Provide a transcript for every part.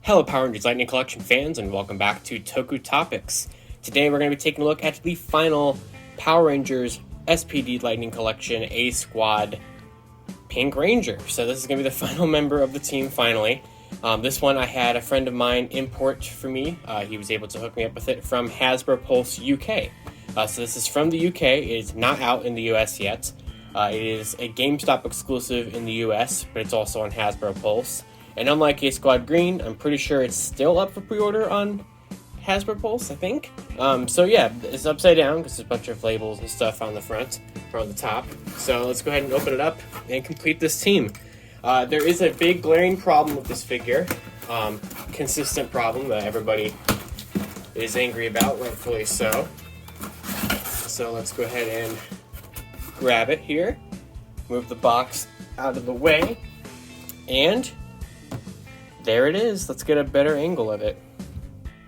Hello Power Rangers Lightning Collection fans, and welcome back to Toku Topics. Today we're going to be taking a look at the final Power Rangers S.P.D. Lightning Collection A-Squad Pink Ranger. So this is going to be the final member of the team finally. This one I had a friend of mine import for me. He was able to hook me up with it from Hasbro Pulse UK. So this is from the UK. It is not out in the US yet. It is a GameStop exclusive in the US, but it's also on Hasbro Pulse. And unlike A-Squad Green, I'm pretty sure it's still up for pre-order on Hasbro Pulse, I think. So yeah, it's upside down because there's a bunch of labels and stuff on the front or on the top. So let's go ahead and open it up and complete this team. There is a big glaring problem with this figure. Consistent problem that everybody is angry about, rightfully so. So let's go ahead and grab it here. Move the box out of the way. And there it is. Let's get a better angle of it.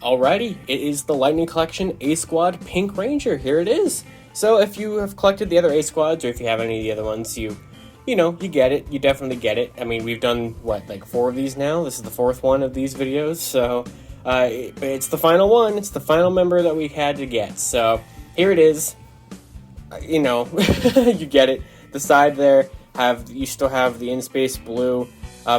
Alrighty, it is the Lightning Collection A-Squad Pink Ranger. Here it is. So if you have collected the other A-Squads, or if you have any of the other ones, you get it. You definitely get it. I mean, we've done, like 4 of these now? This is the 4th one of these videos, so it's the final one. It's the final member that we had to get. So here it is. You get it. The side there, you still have the in-space blue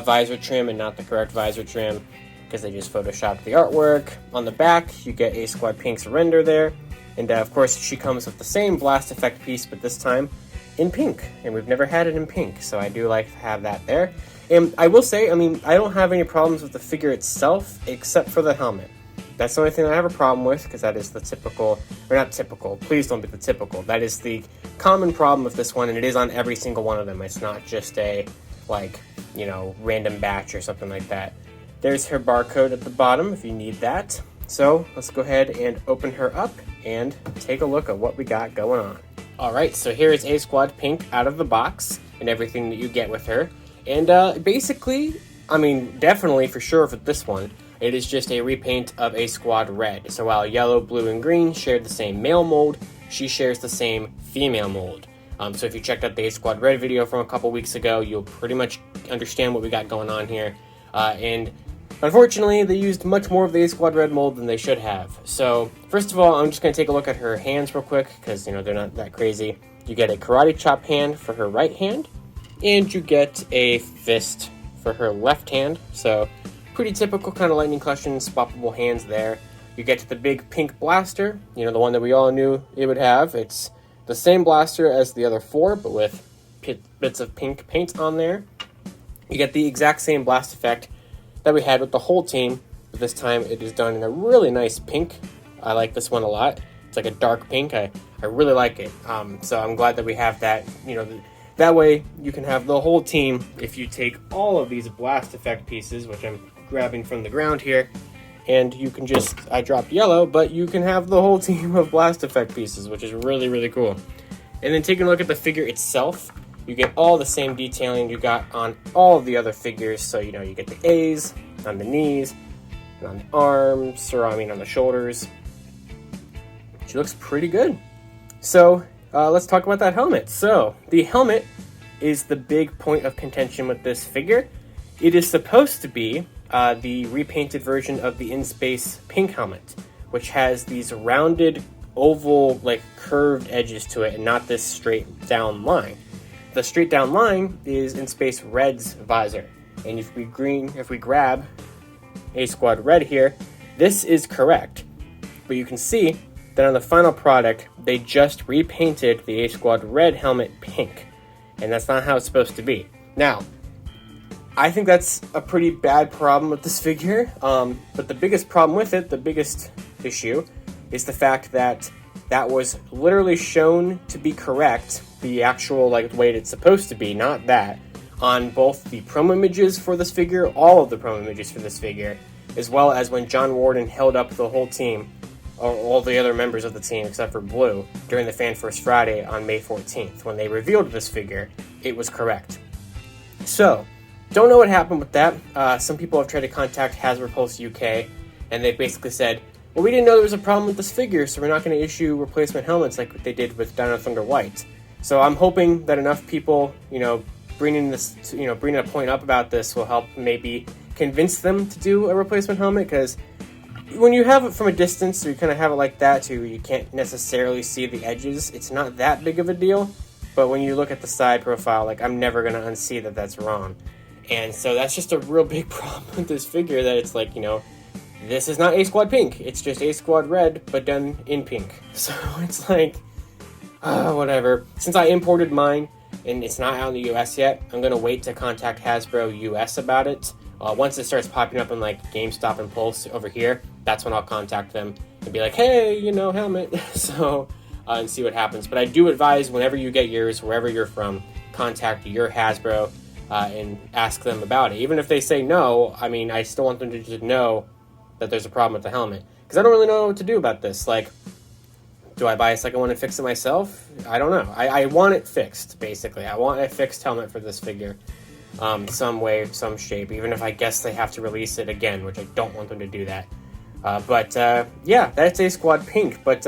visor trim and not the correct visor trim because they just photoshopped the artwork. On the back, you get A-Squad Pink's render there. And of course, she comes with the same blast effect piece, but this time in pink. And we've never had it in pink, so I do like to have that there. And I will say, I don't have any problems with the figure itself, except for the helmet. That's the only thing I have a problem with, because that is the typical, or not typical, please don't be the typical. That is the common problem with this one, and it is on every single one of them. It's not just a, random batch or something like that. There's her barcode at the bottom if you need that. So let's go ahead and open her up and take a look at what we got going on. Alright, so here is A-Squad Pink out of the box and everything that you get with her. And basically, definitely for sure for this one, it is just a repaint of A-Squad Red. So while yellow, blue, and green shared the same male mold, she shares the same female mold. So if you checked out the A-Squad Red video from a couple weeks ago, you'll pretty much understand what we got going on here. And unfortunately, they used much more of the A-Squad Red mold than they should have. So first of all, I'm just going to take a look at her hands real quick, because, they're not that crazy. You get a karate chop hand for her right hand, and you get a fist for her left hand. So pretty typical kind of Lightning Collection swappable hands there. You get the big pink blaster, the one that we all knew it would have. It's the same blaster as the other 4, but with bits of pink paint on there. You get the exact same blast effect that we had with the whole team, but this time it is done in a really nice pink. I like this one a lot. It's like a dark pink. I really like it. So I'm glad that we have that. That way you can have the whole team if you take all of these blast effect pieces, which I'm grabbing from the ground here, and you can I dropped yellow, but you can have the whole team of blast effect pieces, which is really, really cool. And then taking a look at the figure itself, you get all the same detailing you got on all of the other figures. So, you get the A's on the knees, and on the arms, or on the shoulders. She looks pretty good. So, let's talk about that helmet. So, the helmet is the big point of contention with this figure. It is supposed to be the repainted version of the in-space pink helmet, which has these rounded, oval, curved edges to it, and not this straight down line. The straight down line is in Space Red's visor. And if we grab A-Squad Red here, this is correct. But you can see that on the final product, they just repainted the A-Squad Red helmet pink. And that's not how it's supposed to be. Now, I think that's a pretty bad problem with this figure. But the biggest problem with it, the biggest issue, is the fact that was literally shown to be correct, the actual way it's supposed to be, not that, on both the promo images for this figure, all of the promo images for this figure, as well as when John Warden held up the whole team, or all the other members of the team except for Blue, during the Fan First Friday on May 14th. When they revealed this figure, it was correct. So, don't know what happened with that. Some people have tried to contact Hasbro Pulse UK, and they basically said, well, we didn't know there was a problem with this figure, so we're not going to issue replacement helmets like they did with Dino Thunder White. So I'm hoping that enough people, bringing a point up about this will help maybe convince them to do a replacement helmet, because when you have it from a distance, so you kind of have it like that too, you can't necessarily see the edges, it's not that big of a deal. But when you look at the side profile, like, I'm never going to unsee that that's wrong. And so that's just a real big problem with this figure, that it's like, you know, this is not A-Squad pink, it's just A-Squad red, but done in pink. So it's like, whatever. Since I imported mine, and it's not out in the US yet, I'm going to wait to contact Hasbro US about it. Once it starts popping up in, like, GameStop and Pulse over here, that's when I'll contact them and be like, hey, you know, helmet. So, and see what happens. But I do advise, whenever you get yours, wherever you're from, contact your Hasbro and ask them about it. Even if they say no, I mean, I still want them to just know that there's a problem with the helmet. Because I don't really know what to do about this. Like, do I buy a second one and fix it myself? I don't know. I want it fixed, basically. I want a fixed helmet for this figure. Some way, some shape, even if I guess they have to release it again, which I don't want them to do that. Yeah, that's A-Squad pink. But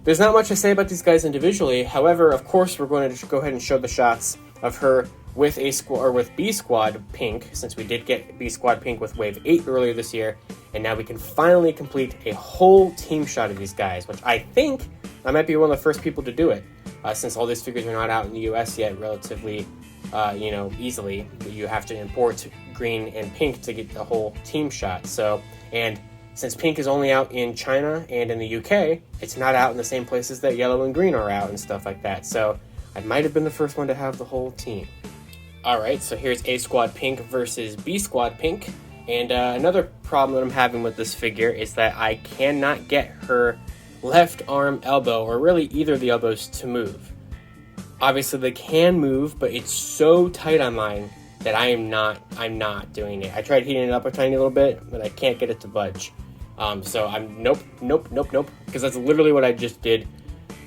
there's not much to say about these guys individually. However, of course, we're going to go ahead and show the shots of her with A-Squad, or with B-Squad pink, since we did get B-Squad pink with Wave 8 earlier this year, and now we can finally complete a whole team shot of these guys, which I think I might be one of the first people to do it, since all these figures are not out in the US yet relatively, easily. You have to import green and pink to get the whole team shot. So, and since pink is only out in China and in the UK, it's not out in the same places that yellow and green are out and stuff like that. So I might have been the first one to have the whole team. Alright, so here's A-Squad pink versus B-Squad pink. And another problem that I'm having with this figure is that I cannot get her left arm elbow, or really either of the elbows, to move. Obviously they can move, but it's so tight on mine that I'm not doing it. I tried heating it up a tiny little bit, but I can't get it to budge. So I'm nope, because that's literally what I just did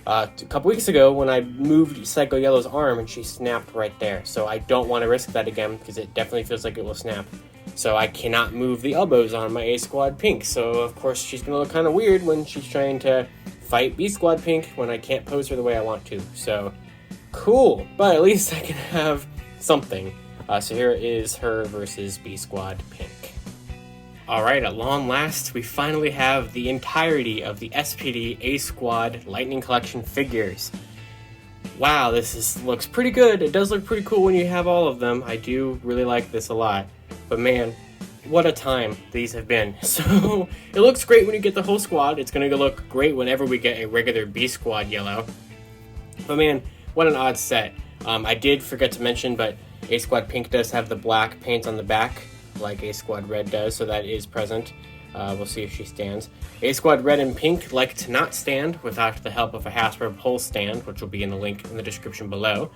a couple weeks ago when I moved Psycho Yellow's arm, and she snapped right there. So I don't want to risk that again, because it definitely feels like it will snap. So I cannot move the elbows on my A-Squad pink. So of course she's going to look kind of weird when she's trying to fight B-Squad pink when I can't pose her the way I want to. So cool, but at least I can have something. So here is her versus B-Squad pink. Alright, at long last, we finally have the entirety of the S.P.D. A-Squad Lightning Collection figures. Wow, looks pretty good. It does look pretty cool when you have all of them. I do really like this a lot. But man, what a time these have been. So, it looks great when you get the whole squad. It's going to look great whenever we get a regular B-Squad yellow. But man, what an odd set. I did forget to mention, but A-Squad pink does have the black paint on the back, like A-Squad red does, so that is present. We'll see if she stands. A-Squad red and pink like to not stand without the help of a Hasbro pole stand, which will be in the link in the description below,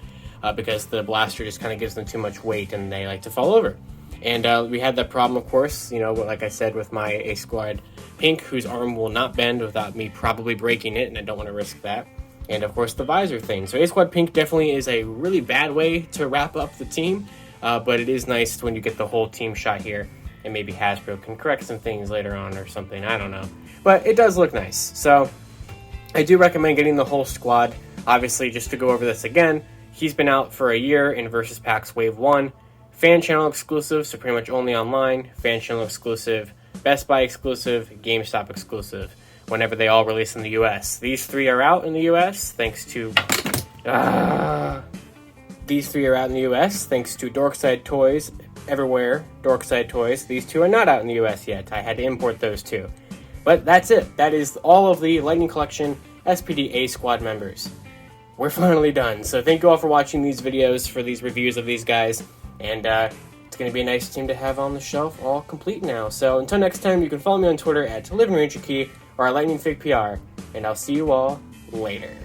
because the blaster just kind of gives them too much weight and they like to fall over. And we had that problem, of course, like I said, with my A-Squad pink, whose arm will not bend without me probably breaking it, and I don't want to risk that. And of course the visor thing. So A-Squad pink definitely is a really bad way to wrap up the team, but it is nice when you get the whole team shot here, and maybe Hasbro can correct some things later on or something, I don't know. But it does look nice. So I do recommend getting the whole squad. Obviously, just to go over this again, he's been out for a year in Versus Packs Wave 1, fan channel exclusive, so pretty much only online, fan channel exclusive, Best Buy exclusive, GameStop exclusive, whenever they all release in the US. These three are out in the US thanks to Dorkside Toys, everywhere, Dorkside Toys. These two are not out in the US yet. I had to import those two. But that's it. That is all of the Lightning Collection S.P.D. A-Squad members. We're finally done. So thank you all for watching these videos, for these reviews of these guys. And it's going to be a nice team to have on the shelf, all complete now. So until next time, you can follow me on Twitter at LivingRangerKey or at Lightning Fig PR. And I'll see you all later.